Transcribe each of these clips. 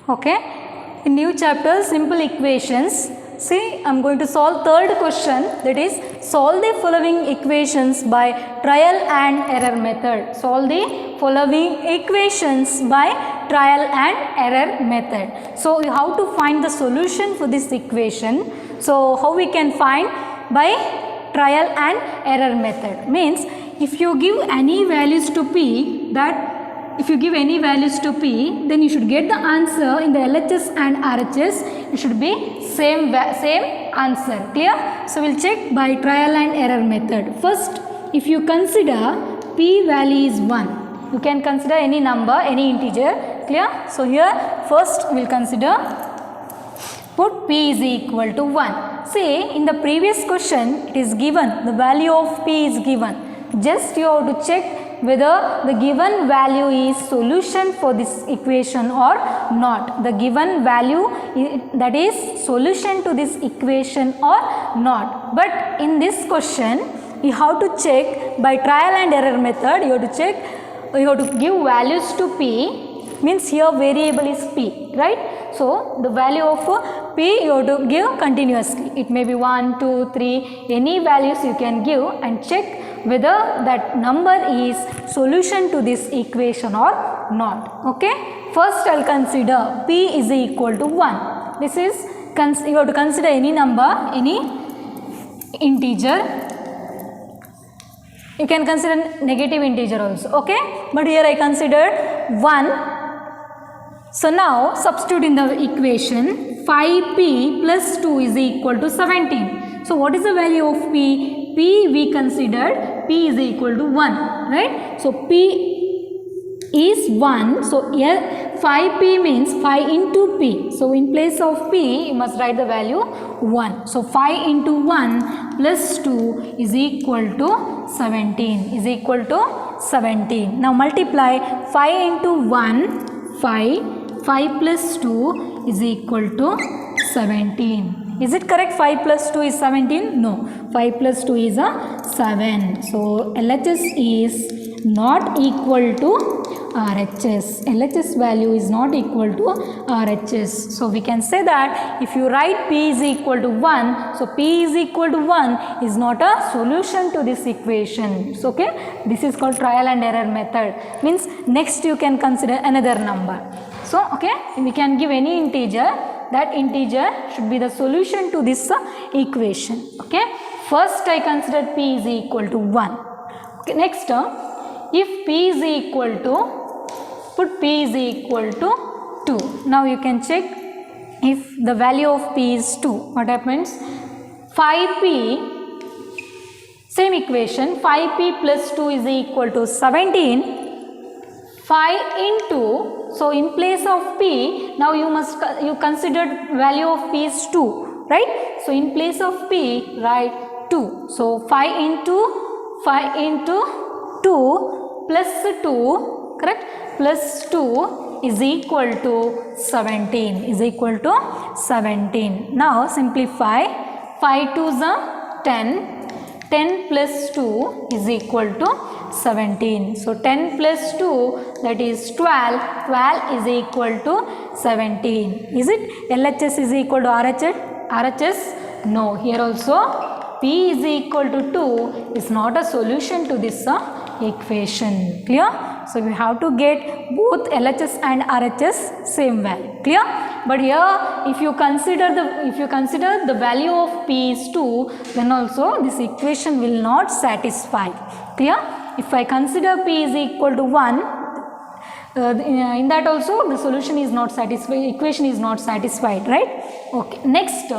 Okay, in new chapter simple equations. See, I am going to solve third question, that is solve the following equations by trial and error method. Solve the following equations by trial and error method. So you have to find the solution for this equation. So how we can find? By trial and error method. Means if you give any values to p, if you give any values to p, then you should get the answer in the LHS and RHS. It should be same answer. Clear? So we will check by trial and error method. First, if you consider p value is 1, you can consider any number, any integer. Clear? So here first we will consider, put p is equal to 1. See, in the previous question it is given, the value of p is given. Just you have to check whether the given value is solution for this equation or not. The given value that is solution to this equation or not. But in this question you have to check by trial and error method. You have to check, you have to give values to p, means here variable is p, right? So the value of p you have to give continuously. It may be 1, 2, 3, any values you can give and check whether that number is solution to this equation or not. Okay. First I will consider p is equal to 1. This is, you have to consider any number, any integer. You can consider negative integer also. Okay. But here I considered 1. So now substitute in the equation, 5p plus 2 is equal to 17. So what is the value of p? P we considered p is equal to 1, right? So p is 1. So here 5p means 5 into p. So in place of p you must write the value 1. So 5 into 1 plus 2 is equal to 17. Is equal to 17. Now multiply 5 into 1, 5. 5 plus 2 is equal to 17. Is it correct? 5 plus 2 is 17? No. 5 plus 2 is a 7. So LHS is not equal to RHS. LHS value is not equal to RHS. So we can say that if you write p is equal to 1, so p is equal to 1 is not a solution to this equation. So okay, this is called trial and error method. Means next you can consider another number. So okay, we can give any integer. That integer should be the solution to this equation. Okay. First I considered p is equal to 1. Okay. Next, if p is equal to, put p is equal to 2. Now you can check if the value of p is 2. What happens? 5p, same equation, 5p plus 2 is equal to 17. 5 into, so in place of p, now you considered value of p is 2, right? So in place of p, write 2. So 5 into 2 plus 2, correct? Plus 2 is equal to 17. Is equal to 17. Now simplify. 5 2s are 10. 10 plus 2 is equal to 17. So 10 plus 2, that is 12. 12 is equal to 17. Is it LHS is equal to RHS? No. Here also p is equal to 2 is not a solution to this equation. Clear? So we have to get both LHS and RHS same value. Clear? But here if you consider the value of p is 2, then also this equation will not satisfy. Clear? If I consider p is equal to 1, in that also the solution is not satisfied, equation is not satisfied, right? Okay. Next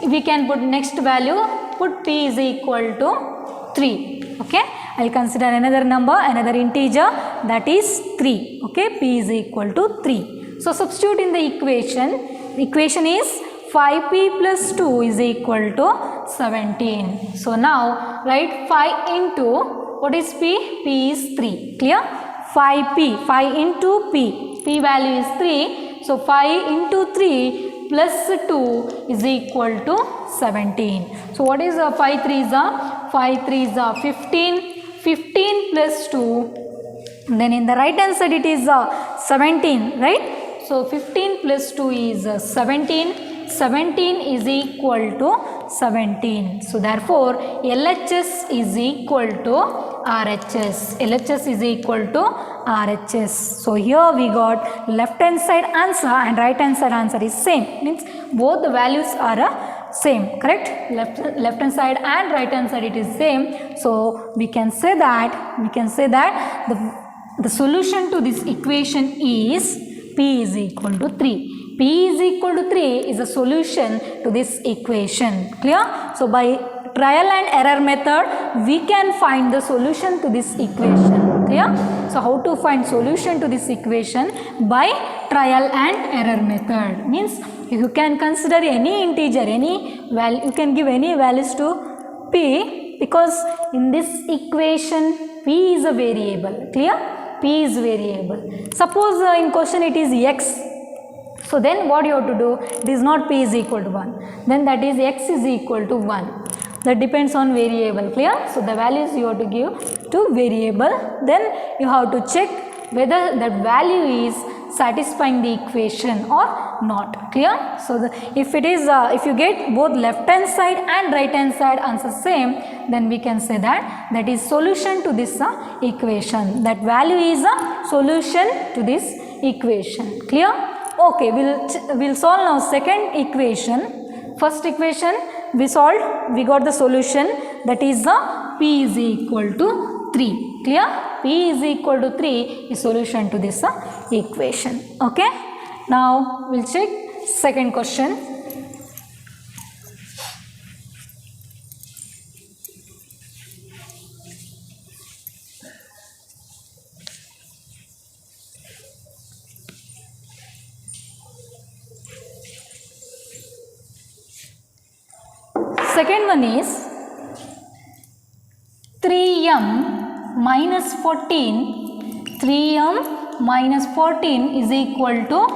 we can put next value, put p is equal to 3. Okay. I will consider another number, another integer, that is 3. Okay. P is equal to 3. So substitute in the equation. The equation is 5p plus 2 is equal to 17. So now write 5 into, what is p? P is 3. Clear? 5p, 5 into p. P value is 3. So 5 into 3 plus 2 is equal to 17. So what is 5 3s are? 5 3s are 15. 15 plus 2. Then in the right hand side it is 17, right? So 15 plus 2 is 17. 17 is equal to 17. So therefore LHS is equal to RHS. LHS is equal to RHS. So here we got left hand side answer and right hand side answer is same. Means both the values are same, correct? Left hand side and right hand side it is same. So we can say that the solution to this equation is P is equal to 3. P is equal to 3 is a solution to this equation. Clear? So by trial and error method we can find the solution to this equation. Clear? So how to find solution to this equation? By trial and error method. Means you can consider any integer, any value, you can give any values to P, because in this equation P is a variable. Clear? P is variable. Suppose in question it is x. So then what you have to do? It is not P is equal to 1. Then that is x is equal to 1. That depends on variable. Clear? So the values you have to give to variable. Then you have to check whether that value is satisfying the equation or not. Clear? So if it is if you get both left hand side and right hand side answer same, then we can say that is solution to this equation. That value is a solution to this equation. Clear? Okay, we'll solve now second equation. First equation we solved, we got the solution, that is P is equal to 3. Clear? P is equal to 3 is solution to this equation. Okay. Now we'll check second question. Second one is 3m minus 14. 3m minus 14 is equal to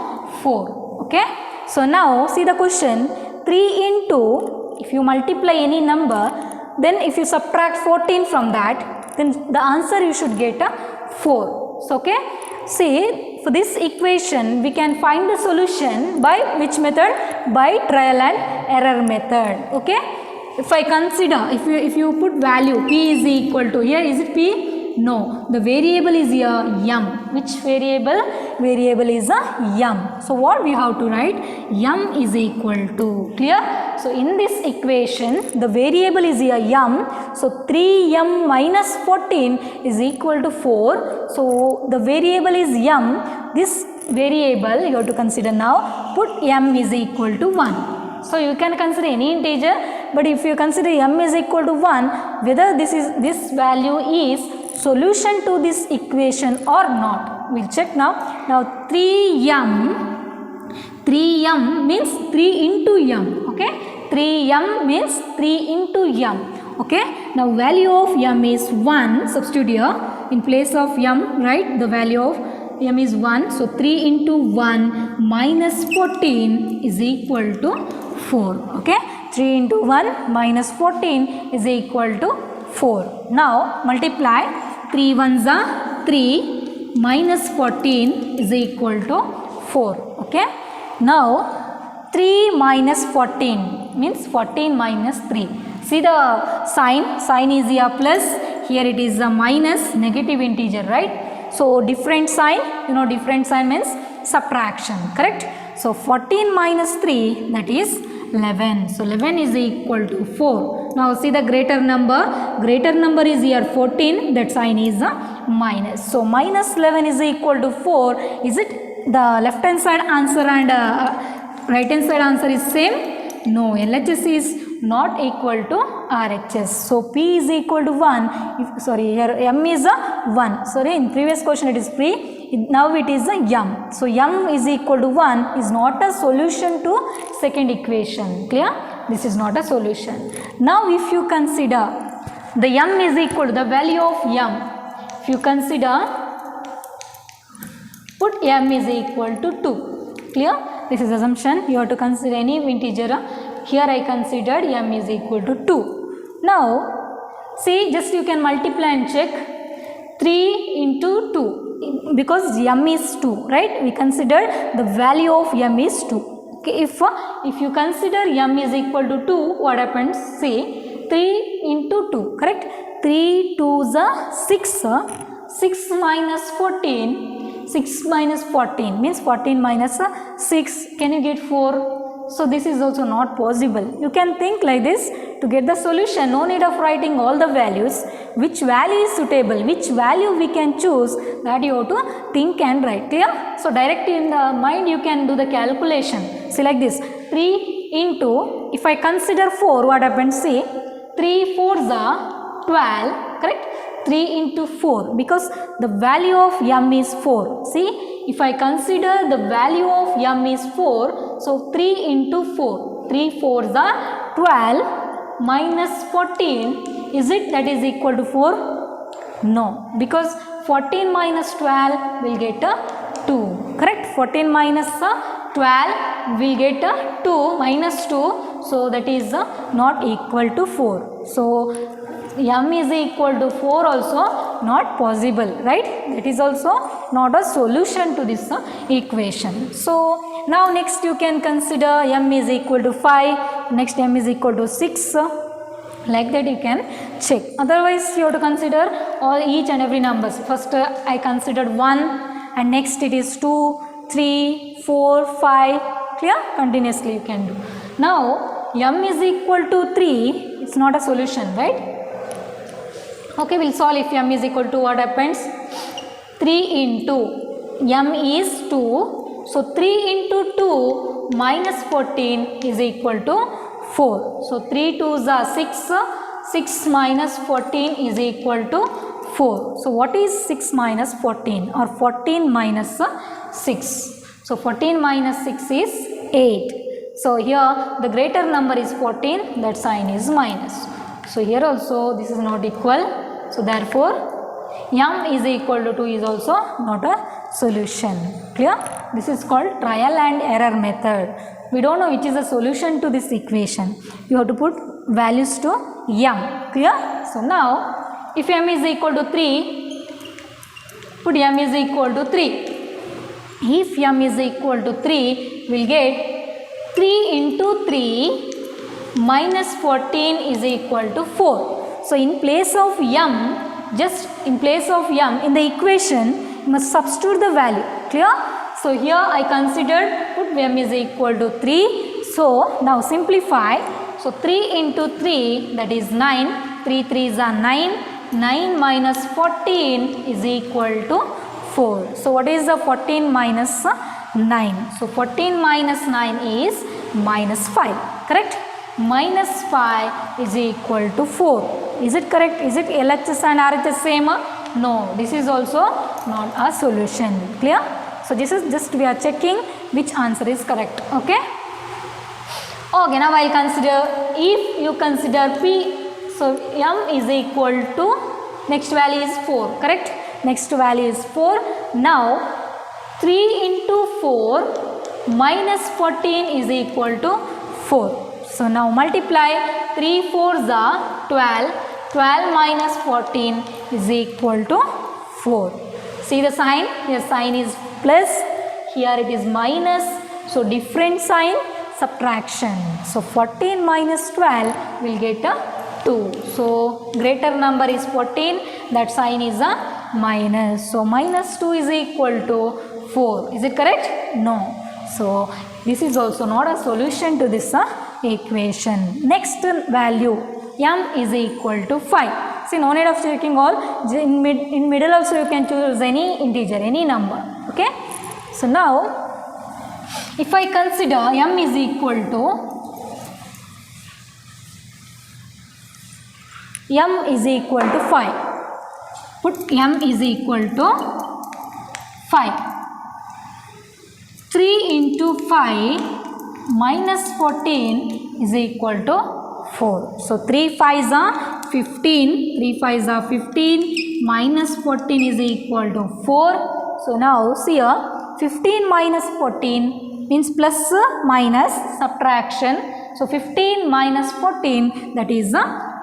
4. Okay. So now see the question. 3 into, if you multiply any number, then if you subtract 14 from that, then the answer you should get a 4. So okay. See, for this equation we can find the solution by which method? By trial and error method. Okay. If I consider, if you put value P is equal to, here is it P? No, the variable is here m. Which variable? Variable is a m. So what we have to write? M is equal to. Clear? So in this equation the variable is here m. So 3m minus 14 is equal to 4. So the variable is m. This variable you have to consider now. Put m is equal to 1. So you can consider any integer, but if you consider m is equal to 1, whether this value is solution to this equation or not. We'll check now. Now 3m means 3 into m. Okay. 3m means 3 into m. Okay. Now value of m is 1. Substitute here in place of m, right? The value of m is 1. So 3 into 1 minus 14 is equal to 4. Okay. 3 into 1 minus 14 is equal to 4. Now multiply. 3 ones are 3 minus 14 is equal to 4. Okay. Now 3 minus 14 means 14 minus 3. See the sign is here plus, here it is a minus, negative integer, right? So different sign, different sign means subtraction, correct? So 14 minus 3, that is 11. So 11 is equal to 4. Now see the greater number is here 14, that sign is a minus. So minus 11 is equal to 4. Is it the left hand side answer and right hand side answer is same? No, LHS is not equal to RHS. So P is equal to 1. Here M is a 1. Sorry, in previous question it is P. Now it is a M. So M is equal to 1 is not a solution to second equation. Clear? This is not a solution. Now if you consider the M is equal to the value of M. If you consider, put M is equal to 2. Clear? This is assumption. You have to consider any integer. Here I considered M is equal to 2. Now, see, just you can multiply and check. 3 into 2. because m is 2, right? We consider the value of m is 2. Okay, if you consider m is equal to 2, what happens? See, 3 into 2, correct? 3 2s are 6, 6 minus 14, 6 minus 14 means 14 minus 6, can you get 4? So this is also not possible. You can think like this. To get the solution, no need of writing all the values. Which value is suitable, which value we can choose, that you have to think and write. Clear? So directly in the mind you can do the calculation. See like this, 3 into, if I consider 4, what happens? See, 3 4s are 12, correct? 3 into 4, because the value of m is 4. See, if I consider the value of m is 4, so 3 into 4, 3 4s are 12 minus 14, is it that is equal to 4? No, because 14 minus 12 will get a 2, correct? 14 minus 12 will get a 2 minus 2, so that is not equal to 4. So m is equal to 4 also not possible, right? That is also not a solution to this equation. So now next you can consider m is equal to 5, next m is equal to 6, like that you can check. Otherwise you have to consider all each and every numbers. First I considered 1 and next it is 2, 3, 4, 5, clear? Continuously you can do. Now m is equal to 3, it's not a solution, right? Okay, we'll solve. If m is equal to, what happens? 3 into m is 2, so 3 into 2 minus 14 is equal to 4. So 3 2s are 6, 6 minus 14 is equal to 4. So what is 6 minus 14 or 14 minus 6? So 14 minus 6 is 8. So here the greater number is 14, that sign is minus. So here also this is not equal. So therefore m is equal to 2 is also not a solution. Clear? This is called trial and error method. We don't know which is the solution to this equation. You have to put values to m. Clear? So now if m is equal to 3, put m is equal to 3. If m is equal to 3, we will get 3 into 3 minus 14 is equal to 4. So in place of m, just in place of m in the equation, you must substitute the value. Clear? So here I considered put m is equal to 3. So now simplify. So 3 into 3, that is 9. 3 3s are 9. 9 minus 14 is equal to 4. So what is the 14 minus 9? So 14 minus 9 is minus 5. Correct? Minus 5 is equal to 4. Is it correct? Is it LHS and RHS same? No, this is also not a solution. Clear? So this is just we are checking which answer is correct. Okay? Okay, now I will consider, if you consider P, so m is equal to, next value is 4, correct? Next value is 4. Now 3 into 4 minus 14 is equal to 4. So now multiply, 3 4s are 12, 12 minus 14 is equal to 4. See the sign? Here sign is plus, here it is minus. So different sign, subtraction. So 14 minus 12 will get a 2. So greater number is 14, that sign is a minus. So minus 2 is equal to 4. Is it correct? No. So this is also not a solution to this equation. Next value, m is equal to 5. See, no need of checking all. In middle also you can choose any integer, any number. Okay. So now if I consider m is equal to, m is equal to 5. Put m is equal to 5. 3 into 5 minus 14 is equal to 4. So 3 5s are 15. 3 5s are 15. Minus 14 is equal to 4. So now see here, 15 minus 14 means plus minus subtraction. So 15 minus 14, that is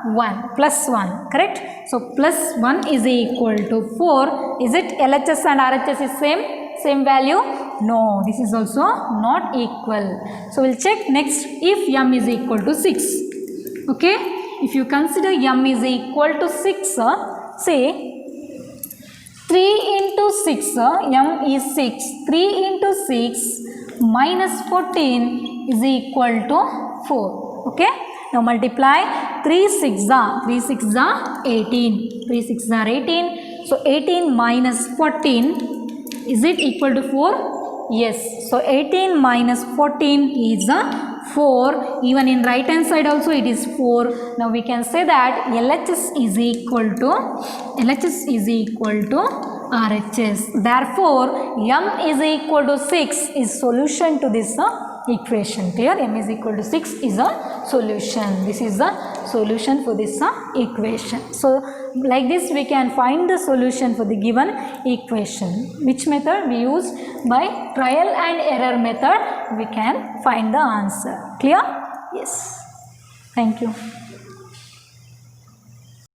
1 plus 1, correct? So plus 1 is equal to 4. Is it LHS and RHS is same value? No, this is also not equal. So we'll check next if m is equal to 6. Okay, if you consider m is equal to 6, say 3 into 6, m is 6. 3 into 6 minus 14 is equal to 4. Okay, now multiply 3 6 are 18. 3 6 are 18. So 18 minus 14, is it equal to 4? Yes. So 18 minus 14 is 4. Even in right hand side also it is 4. Now we can say that LHS is equal to RHS. Therefore, m is equal to 6 is solution to this equation. Clear? M is equal to 6 is a solution. This is the solution for this equation. So like this we can find the solution for the given equation. Which method? We use by trial and error method we can find the answer. Clear? Yes. Thank you.